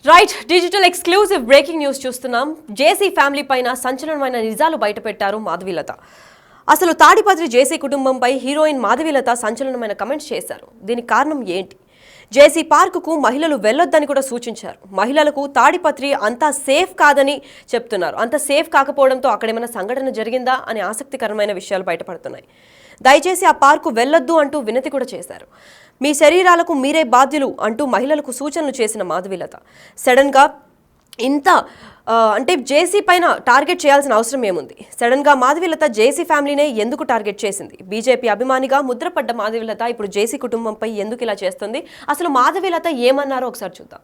Right digital exclusive breaking news చూస్తున్నాం. JC family పైన సంచలనమైన నిజాలు బయటపెట్టారు మాధవీలత. అసలు తాడిపత్రి జేసీ కుటుంబంపై హీరోయిన్ మాధవీలత సంచలనమైన కమెంట్స్ చేశారు. దీనికి కారణం ఏంటి? జేసీ పార్కుకు మహిళలు వెళ్లొద్దని కూడా సూచించారు. మహిళలకు తాడిపత్రి అంతా సేఫ్ కాదని చెప్తున్నారు. అంత సేఫ్ కాకపోవడంతో అక్కడేమైనా సంఘటన జరిగిందా అనే ఆసక్తికరమైన విషయాలు బయటపడుతున్నాయి. దయచేసి ఆ పార్కు వెళ్లొద్దు అంటూ వినతి కూడా చేశారు. మీ శరీరాలకు మీరే బాధ్యులు అంటూ మహిళలకు సూచనలు చేసిన మాధవీలత సడన్గా ఇంత అంటే జేసీ పైన టార్గెట్ చేయాల్సిన అవసరం ఏముంది? సడన్గా మాధవీలత జేసీ ఫ్యామిలీనే ఎందుకు టార్గెట్ చేసింది? బీజేపీ అభిమానిగా ముద్రపడ్డ మాధవీలత ఇప్పుడు జేసీ కుటుంబంపై ఎందుకు ఇలా చేస్తుంది? అసలు మాధవీలత ఏమన్నారో ఒకసారి చూద్దాం.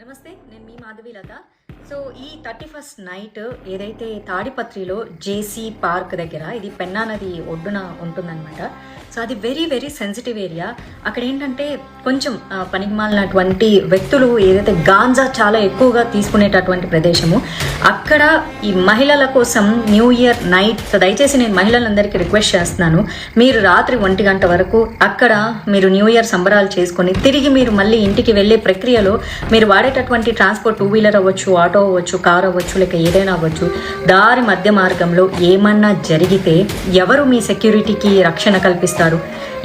నమస్తే, నేను మీ మాధవీలత. సో ఈ 31st నైట్ ఏదైతే తాడిపత్రిలో జేసీ పార్క్ దగ్గర, ఇది పెన్నా నది ఒడ్డున ఉంటుందన్నమాట. సో అది వెరీ వెరీ సెన్సిటివ్ ఏరియా. అక్కడ ఏంటంటే కొంచెం పనికిమాలినటువంటి వ్యక్తులు ఏదైతే గాంజా చాలా ఎక్కువగా తీసుకునేటటువంటి ప్రదేశము. అక్కడ ఈ మహిళల కోసం న్యూ ఇయర్ నైట్, సో దయచేసి నేను మహిళలందరికీ రిక్వెస్ట్ చేస్తున్నాను, మీరు రాత్రి 1 గంట వరకు అక్కడ మీరు న్యూ ఇయర్ సంబరాలు చేసుకొని తిరిగి మీరు మళ్ళీ ఇంటికి వెళ్ళే ప్రక్రియలో మీరు వాడేటటువంటి ట్రాన్స్పోర్ట్, 2 వీలర్ అవ్వచ్చు, ఆటో అవ్వచ్చు, కార్ అవ్వచ్చు, లేక ఏదైనా అవ్వచ్చు, దారి మధ్య మార్గంలో ఏమన్నా జరిగితే ఎవరు మీ సెక్యూరిటీకి రక్షణ కల్పిస్తారు?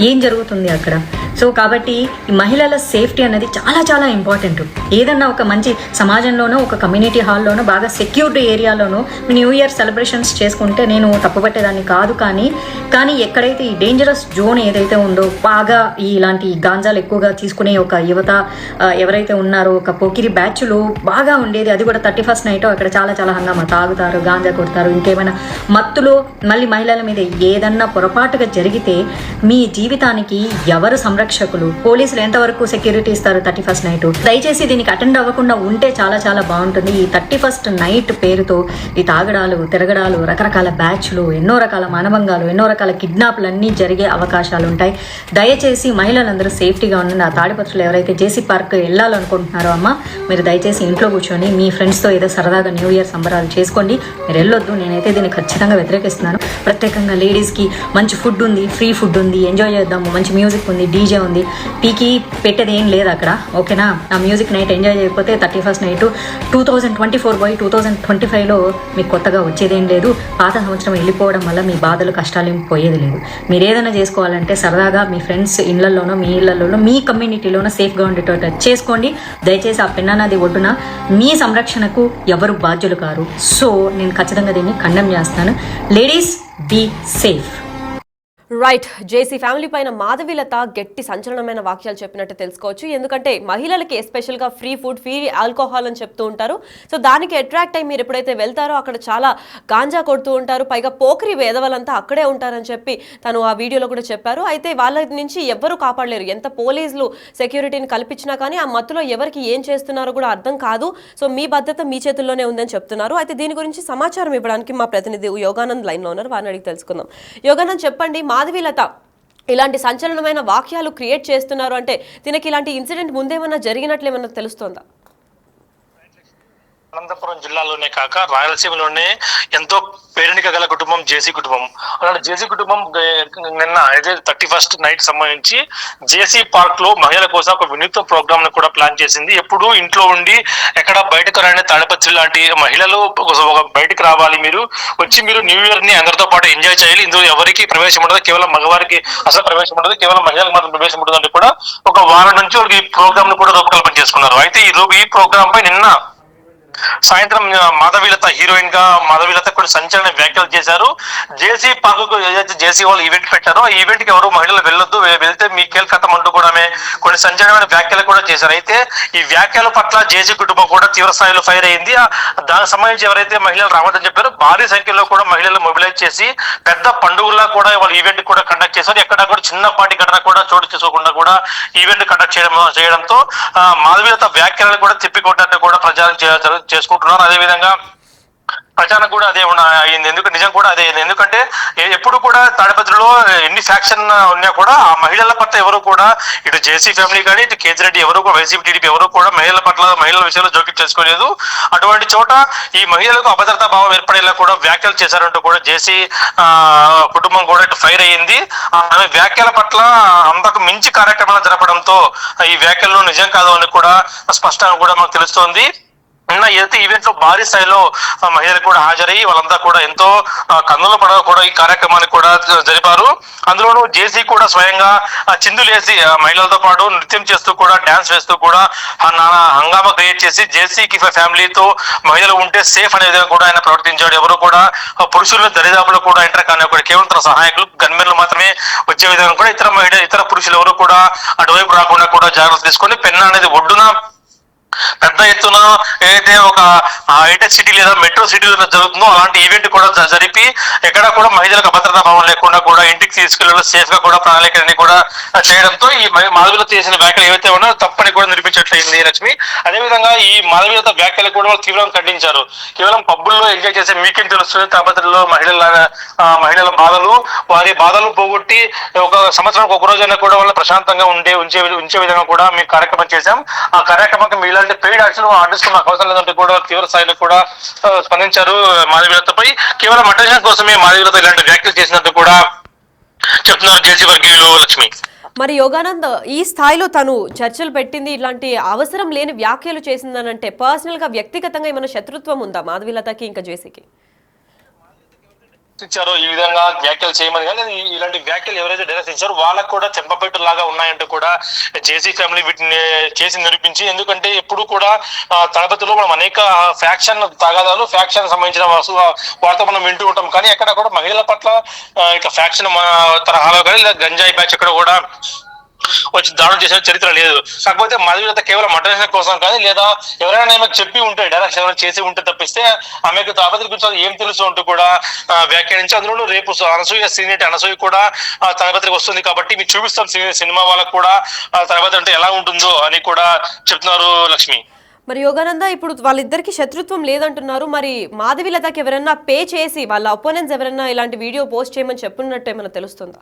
ఏం జరుగుతుంది అక్కడ? సో కాబట్టి ఈ మహిళల సేఫ్టీ అనేది చాలా చాలా ఇంపార్టెంట్. ఏదన్నా ఒక మంచి సమాజంలోనో, ఒక కమ్యూనిటీ హాల్లోనో, బాగా సెక్యూర్డ్ ఏరియాలోనో న్యూ ఇయర్ సెలబ్రేషన్స్ చేసుకుంటే నేను తప్పుపట్టేదాన్ని కాదు. కానీ ఎక్కడైతే ఈ డేంజరస్ జోన్ ఏదైతే ఉందో, బాగా ఇలాంటి గాంజాలు ఎక్కువగా తీసుకునే ఒక యువత ఎవరైతే ఉన్నారో, ఒక పోకిరి బ్యాచ్లు బాగా ఉండేది, అది కూడా 31st నైట్ అక్కడ చాలా చాలా హంగామా, తాగుతారు, గాంజా కొడతారు, ఇంకేమైనా మత్తులో మళ్ళీ మహిళల మీద ఏదన్నా పొరపాటుగా జరిగితే మీ జీవితానికి ఎవరు సంరక్షకులు? పోలీసులు ఎంతవరకు సెక్యూరిటీ ఇస్తారు 31st నైట్? దయచేసి దీనికి అటెండ్ అవ్వకుండా ఉంటే చాలా చాలా బాగుంటుంది. ఈ 31st నైట్ పేరుతో ఈ తాగడాలు, తిరగడాలు, రకరకాల బ్యాచ్లు, ఎన్నో రకాల మానభంగాలు, ఎన్నో రకాల కిడ్నాప్లు అన్నీ జరిగే అవకాశాలు ఉంటాయి. దయచేసి మహిళలందరూ సేఫ్టీగా ఉండండి. ఆ తాడిపత్రులు ఎవరైతే జేసీ పార్క్ వెళ్ళాలనుకుంటున్నారో అమ్మ, మీరు దయచేసి ఇంట్లో కూర్చొని మీ ఫ్రెండ్స్తో ఏదో సరదాగా న్యూ ఇయర్ సంబరాలు చేసుకోండి. మీరు వెళ్ళొద్దు. నేనైతే దీన్ని ఖచ్చితంగా వ్యతిరేకిస్తున్నాను. ప్రత్యేకంగా లేడీస్కి మంచి ఫుడ్ ఉంది, ఫ్రీ ఫుడ్ ఉంది, ఎంజాయ్ చేద్దాము, మంచి మ్యూజిక్ ఉంది, డీజే ఉంది, పీకి పెట్టేది ఏం లేదు అక్కడ, ఓకేనా? ఆ మ్యూజిక్ నైట్ ఎంజాయ్ చేయకపోతే 31st నైట్ 2024 పోయి 2025లో మీకు కొత్తగా వచ్చేదేం లేదు. పాత సంవత్సరం వెళ్ళిపోవడం వల్ల మీ బాధలు, కష్టాలు ఏం పోయేది లేదు. మీరు ఏదైనా చేసుకోవాలంటే సరదాగా మీ ఫ్రెండ్స్ ఇళ్లలోనో, మీ ఇళ్లలోనో, మీ కమ్యూనిటీలోనో సేఫ్గా ఉండేటట్టు చేసుకోండి. దయచేసి ఆ పెన్నా నది ఒడ్డున మీ సంరక్షణకు ఎవరు బాధ్యులు కారు. సో నేను ఖచ్చితంగా దీన్ని ఖండం చేస్తాను. Ladies, be safe. Right, JC family పైన మాధవీలత గట్టి సంచలనమైన వాక్యాలు చెప్పినట్టు తెలుసుకోవచ్చు. ఎందుకంటే మహిళలకి ఎస్పెషల్గా ఫ్రీ ఫుడ్, ఫ్రీ ఆల్కహాల్ అని చెప్తూ ఉంటారు. సో దానికి అట్రాక్ట్ అయ్యి మీరు ఎప్పుడైతే వెళ్తారో అక్కడ చాలా గాంజా కొడుతూ ఉంటారు, పైగా పోకరి వేదవలంతా అక్కడే ఉంటారని చెప్పి తను ఆ వీడియోలో కూడా చెప్పారు. అయితే వాళ్ళ నుంచి ఎవ్వరూ కాపాడలేరు. ఎంత పోలీసులు సెక్యూరిటీని కల్పించినా కానీ ఆ మత్తులో ఎవరికి ఏం చేస్తున్నారో కూడా అర్థం కాదు. సో మీ భద్రత మీ చేతుల్లోనే ఉందని చెప్తున్నారు. అయితే దీని గురించి సమాచారం ఇవ్వడానికి మా ప్రతినిధి యోగానంద్ లైన్లో ఉన్నారు. వారిని అడిగి తెలుసుకుందాం. యోగానంద్, చెప్పండి, మాధవీలత ఇలాంటి సంచలనమైన వాక్యాలు క్రియేట్ చేస్తున్నారు అంటే దీనికి ఇలాంటి ఇన్సిడెంట్ ముందేమన్నా జరిగినట్లు ఏమన్నా తెలుస్తోందా? అనంతపురం జిల్లాలోనే కాక రాయలసీమలోనే ఎంతో పేరెనిక గల కుటుంబం జేసీ కుటుంబం. అలాంటి జేసీ కుటుంబం నిన్న 31st నైట్ సంబంధించి జేసీ పార్క్ లో మహిళల కోసం ఒక వినూత్న ప్రోగ్రామ్ ను కూడా ప్లాన్ చేసింది. ఎప్పుడు ఇంట్లో ఉండి ఎక్కడ బయటకు రాని తాడిపత్రి లాంటి మహిళలు బయటకు రావాలి, మీరు వచ్చి మీరు న్యూ ఇయర్ ని అందరితో పాటు ఎంజాయ్ చేయాలి. ఇందులో ఎవరికి ప్రవేశం ఉండదు, కేవలం మగవారికి అసలు ప్రవేశం ఉండదు, కేవలం మహిళలకు మాత్రం ప్రవేశం ఉంటుంది అని కూడా ఒక వారం నుంచి ఈ ప్రోగ్రామ్ ను కూడా రూపకల్పన చేసుకున్నారు. అయితే ఈ ప్రోగ్రామ్ పై నిన్న సాయంత్రం మాధవీలత, హీరోయిన్ గా మాధవీలత కొన్ని సంచలన వ్యాఖ్యలు చేశారు. జేసీ పార్క్ ఏదైతే జేసీ వాళ్ళు ఈవెంట్ పెట్టారో ఆ ఈవెంట్ కి ఎవరు మహిళలు వెళ్ళొద్దు, వెళ్తే మీ కేల్కతం అంటూ కూడా కొన్ని సంచలనమైన వ్యాఖ్యలు కూడా చేశారు. అయితే ఈ వ్యాఖ్యల పట్ల జేసీ కుటుంబం కూడా తీవ్ర స్థాయిలో ఫైర్ అయింది. దానికి సంబంధించి ఎవరైతే మహిళలు రావద్దని చెప్పారో భారీ సంఖ్యలో కూడా మహిళలు మొబిలైజ్ చేసి పెద్ద పండుగలా కూడా వాళ్ళు ఈవెంట్ కూడా కండక్ట్ చేశారు. ఎక్కడ కూడా చిన్నపాటి ఘటన కూడా చోటు చేసుకోకుండా కూడా ఈవెంట్ కండక్ట్ చేయడంతో మాధవీలత వ్యాఖ్యలను కూడా తిప్పికొట్టడానికి కూడా ప్రచారం చేసుకుంటున్నారు. అదేవిధంగా ప్రచారం కూడా అదే అయింది. నిజం కూడా అదే అయింది. ఎందుకంటే ఎప్పుడు కూడా తాడిపత్రిలో ఎన్ని ఫ్యాక్షన్ ఉన్నా కూడా ఆ మహిళల పట్ల ఎవరు కూడా, ఇటు జేసీ ఫ్యామిలీ కానీ ఇటు కేజ్రెడ్డి ఎవరు కూడా, వైసీపీ టీడీపీ ఎవరు కూడా మహిళల పట్ల, మహిళల విషయంలో జోక్యం చేసుకోలేదు. అటువంటి చోట ఈ మహిళలకు అభద్రతా భావం ఏర్పడేలా కూడా వ్యాఖ్యలు చేశారంటూ కూడా జేసీ కుటుంబం కూడా ఇటు ఫైర్ అయ్యింది. ఆమె వ్యాఖ్యల పట్ల అంతకు మించి మించి కార్యక్రమాలు జరపడంతో ఈ వ్యాఖ్యలు నిజం కాదు అని కూడా స్పష్టంగా కూడా మనకు తెలుస్తోంది. నిన్న ఏదైతే ఈవెంట్ లో భారీ స్థాయిలో మహిళలు కూడా హాజరయ్యి వాళ్ళంతా కూడా ఎంతో కన్నుల పడవ కూడా ఈ కార్యక్రమాన్ని కూడా జరిపారు. అందులోనూ జేసీ కూడా స్వయంగా చిందులేసి మహిళలతో పాటు నృత్యం చేస్తూ కూడా డాన్స్ వేస్తూ కూడా నానా హంగామా క్రియేట్ చేసి జేసీకి ఫ్యామిలీతో మహిళలు ఉంటే సేఫ్ అనే విధంగా కూడా ఆయన ప్రవర్తించాడు. ఎవరు కూడా పురుషుల దరిదాపులు కూడా ఎంటర్ కానీ ఒకటి కేవలం తన సహాయకులు గన్మెన్లు మాత్రమే వచ్చే విధంగా కూడా ఇతర పురుషులు ఎవరు కూడా అటువైపు రాకుండా కూడా జాగ్రత్త తీసుకొని పెన్నా అనేది ఒడ్డున పెద్ద ఎత్తున ఏదైతే ఒక హైటెక్ సిటీ లేదా మెట్రో సిటీలో జరుగుతుందో అలాంటి ఈవెంట్ కూడా జరిపి ఎక్కడ కూడా మహిళలకు అభద్రతా భావం లేకుండా కూడా ఇంటికి తీసుకెళ్ళి సేఫ్ గా కూడా ప్రణాళికని కూడా చేయడంతో ఈ మాధవీలత చేసిన వ్యాఖ్యలు ఏవైతే ఉన్నాయో తప్పని కూడా నిరూపించట్లయింది లక్ష్మి. అదేవిధంగా ఈ మాధవీలత వ్యాఖ్యలు కూడా వాళ్ళు తీవ్రంగా ఖండించారు. కేవలం పబ్బుల్లో ఎంజాయ్ చేసే మీకేం తెలుస్తుంది, తాపత్రలో మహిళల బాధలు, వారి బాధలు పోగొట్టి ఒక సంవత్సరానికి ఒక రోజైనా కూడా వాళ్ళు ప్రశాంతంగా ఉంచే విధంగా కూడా మేము కార్యక్రమం చేశాం. ఆ కార్యక్రమానికి ఇలాంటి పెయిడ్ యాక్షన్ ఆర్టిస్ట్ మాకు అవసరం లేదంటే కూడా తీవ్ర స్థాయిలో కూడా స్పందించారు మాధవీలతపై. కేవలం అటెన్షన్ కోసమే మాధవీలత ఇలాంటి వ్యాఖ్యలు చేసినట్టు కూడా చెప్తున్నారు జేసీ వర్గీయులు లక్ష్మి. మరి యోగానంద్ ఈ స్థాయిలో తను చర్చలు పెట్టింది, ఇలాంటి అవసరం లేని వ్యాఖ్యలు చేసిందనంటే పర్సనల్ గా వ్యక్తిగతంగా ఏమైనా శత్రుత్వం ఉందా మాధవీలతకి ఇంకా జేసీకి? ఇచ్చారో ఈ విధంగా వ్యాఖ్యలు చేయమని కానీ ఇలాంటి వ్యాఖ్యలు ఎవరైతే డైరెక్ట్ ఇచ్చారో వాళ్ళకు కూడా చెంపపెట్టు లాగా ఉన్నాయంటూ కూడా జేసీ ఫ్యామిలీ వీటిని చేసి నిరూపించి, ఎందుకంటే ఎప్పుడు కూడా తరగతిలో మనం అనేక ఫ్యాక్షన్ తగాదాలు ఫ్యాక్షన్ సంబంధించిన వార్త మనం వింటూ ఉంటాం, కానీ ఎక్కడ కూడా మహిళల పట్ల ఇక ఫ్యాక్షన్ తరహాలో కానీ లేదా గంజాయి బ్యాచ్ ఎక్కడ కూడా వచ్చి దాడులు చేసిన చరిత్ర లేదు. కాకపోతే మాధవీలత కేవలం అటెన్షన్ కోసం కానీ లేదా ఎవరైనా ఆమెకు చెప్పి ఉంటే డైరెక్ట్ ఎవరైనా చేసి ఉంటే తప్పిస్తే ఆమెకు తాపత్రి గురించి ఏం తెలుసు అంటూ కూడా వ్యాఖ్యానించి, అందులో రేపు సీనియర్ అనసూయ కూడా తరగతికి వస్తుంది కాబట్టి మీకు చూపిస్తాం సినిమా వాళ్ళకు కూడా తరగతి అంటే ఎలా ఉంటుందో అని కూడా చెప్తున్నారు లక్ష్మి. మరి యోగానంద ఇప్పుడు వాళ్ళిద్దరికి శత్రుత్వం లేదంటున్నారు, మరి మాధవీలతకి ఎవరైనా పే చేసి వాళ్ళ అపోనెంట్స్ ఎవరైనా ఇలాంటి వీడియో పోస్ట్ చేయమని చెప్పున్నట్టు ఏమైనా తెలుస్తుందా?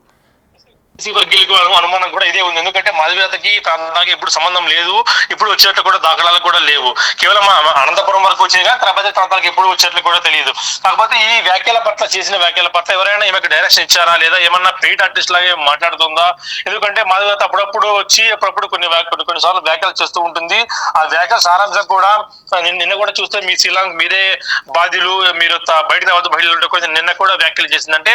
వర్గీయులకు అనుమానం కూడా ఇదే ఉంది. ఎందుకంటే మాధవీలతకి ప్రాంతానికి ఎప్పుడు సంబంధం లేదు, ఇప్పుడు వచ్చేట్లు కూడా దాఖలాలు కూడా లేవు. కేవలం అనంతపురం వరకు వచ్చేది కానీ తర్వాత ప్రాంతాలకు ఎప్పుడు వచ్చేట్లు కూడా తెలియదు. కాకపోతే ఈ వ్యాఖ్యల పట్ల చేసిన వ్యాఖ్యల పట్ల ఎవరైనా ఈమెకు డైరెక్షన్ ఇచ్చారా లేదా ఏమన్నా పెయిడ్ ఆర్టిస్ట్ లాగే మాట్లాడుతుందా? ఎందుకంటే మాధవీలత అప్పుడప్పుడు వచ్చి అప్పుడప్పుడు కొన్నిసార్లు వ్యాఖ్యలు చేస్తూ ఉంటుంది. ఆ వ్యాఖ్యల సారాంశం కూడా నిన్న కూడా చూస్తే మీ శ్రీలంక మీరే బాధ్యులు, మీరు బయటకు రావద్దు, మహిళలు కొంచెం నిన్న కూడా వ్యాఖ్యలు చేసిందంటే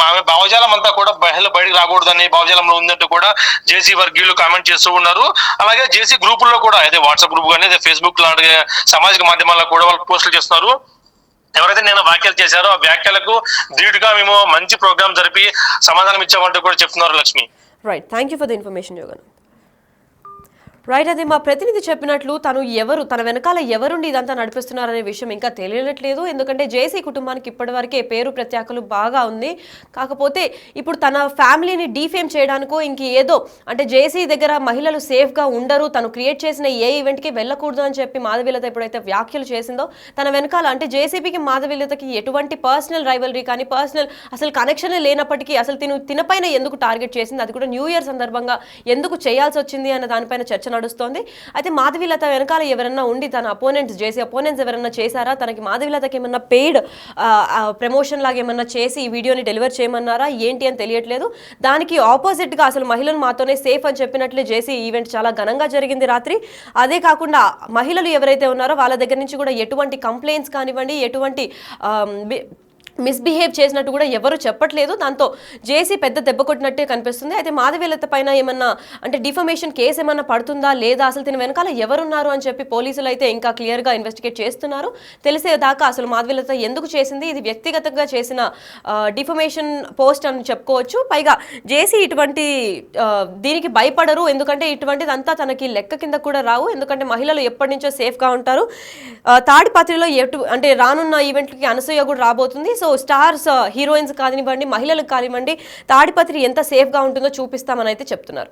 ఆమె భావజాలం అంతా కూడా బయటకు రాకూడదు భావజాలంలో ఉందంటూ కూడా జేసీ వర్గీయులు కామెంట్ చేస్తూ ఉన్నారు. అలాగే జేసీ గ్రూపుల్లో కూడా అదే వాట్సాప్ గ్రూప్ కానీ అదే ఫేస్బుక్ లాంటి సామాజిక మాధ్యమాల్లో కూడా వాళ్ళు పోస్టులు చేస్తున్నారు. ఎవరైతే నేను వ్యాఖ్యలు చేశారో ఆ వ్యాఖ్యలకు ధీటుగా మేము మంచి ప్రోగ్రామ్ జరిపి సమాధానం ఇచ్చామంటూ కూడా చెప్తున్నారు Lakshmi. Right, thank you for the information Yoganand. Right, అది మా ప్రతినిధి చెప్పినట్లు తన వెనకాల ఎవరుండి ఇదంతా నడిపిస్తున్నారనే విషయం ఇంకా తెలియట్లేదు. ఎందుకంటే జేసీ కుటుంబానికి ఇప్పటివరకే పేరు ప్రత్యేకలు బాగా ఉంది. కాకపోతే ఇప్పుడు తన ఫ్యామిలీని డీఫేమ్ చేయడానికో ఏదో అంటే జేసీ దగ్గర మహిళలు సేఫ్గా ఉండరు, తను క్రియేట్ చేసిన ఏ ఈవెంట్కి వెళ్ళకూడదు అని చెప్పి మాధవీలత ఎప్పుడైతే వ్యాఖ్యలు చేసిందో తన వెనకాల అంటే జేసీబీకి మాధవీలతకి ఎటువంటి పర్సనల్ రైవలరీ కానీ పర్సనల్ అసలు కనెక్షన్ లేనప్పటికీ అసలు తినపైన ఎందుకు టార్గెట్ చేసింది, అది కూడా న్యూ ఇయర్ సందర్భంగా ఎందుకు చేయాల్సి వచ్చింది అన్న దానిపైన చర్చ నడుస్తోంది. అయితే మాధవీలత వెనకాల ఎవరన్నా ఉండి తన జేసీ అపోనెంట్స్ ఎవరన్నా చేశారా, తనకి మాధవీలతకి ఏమన్నా పెయిడ్ ప్రమోషన్ లాగా ఏమన్నా చేసి ఈ వీడియోని డెలివర్ చేయమన్నారా ఏంటి అని తెలియట్లేదు. దానికి ఆపోజిట్ గా అసలు మహిళలు మాతోనే సేఫ్ అని చెప్పినట్లే జేసీ ఈవెంట్ చాలా ఘనంగా జరిగింది రాత్రి. అదే కాకుండా మహిళలు ఎవరైతే ఉన్నారో వాళ్ళ దగ్గర నుంచి కూడా ఎటువంటి కంప్లైంట్స్ కానివ్వండి, ఎటువంటి మిస్బిహేవ్ చేసినట్టు కూడా ఎవరు చెప్పట్లేదు. దాంతో జేసీ పెద్ద దెబ్బ కొట్టినట్టే కనిపిస్తుంది. అయితే మాధవీలత పైన ఏమన్నా అంటే డిఫమేషన్ కేసు ఏమన్నా పడుతుందా లేదా, అసలు దీని వెనకాల ఎవరున్నారు అని చెప్పి పోలీసులు అయితే ఇంకా క్లియర్గా ఇన్వెస్టిగేట్ చేస్తున్నారు. తెలిసేదాకా అసలు మాధవీలత ఎందుకు చేసింది, ఇది వ్యక్తిగతంగా చేసిన డిఫమేషన్ పోస్ట్ అని చెప్పుకోవచ్చు. పైగా జేసీ ఇటువంటి దీనికి భయపడరు, ఎందుకంటే ఇటువంటిదంతా తనకి లెక్క కింద కూడా రావు. ఎందుకంటే మహిళలు ఎప్పటి నుంచో సేఫ్గా ఉంటారు. తాడిపత్రిలో అంటే రానున్న ఈవెంట్కి అనసూయ కూడా రాబోతుంది. సో స్టార్స్ హీరోయిన్స్ కానివ్వండి, మహిళలకు కానివ్వండి, తాడిపత్రి ఎంత సేఫ్గా ఉంటుందో చూపిస్తామని అయితే చెప్తున్నారు.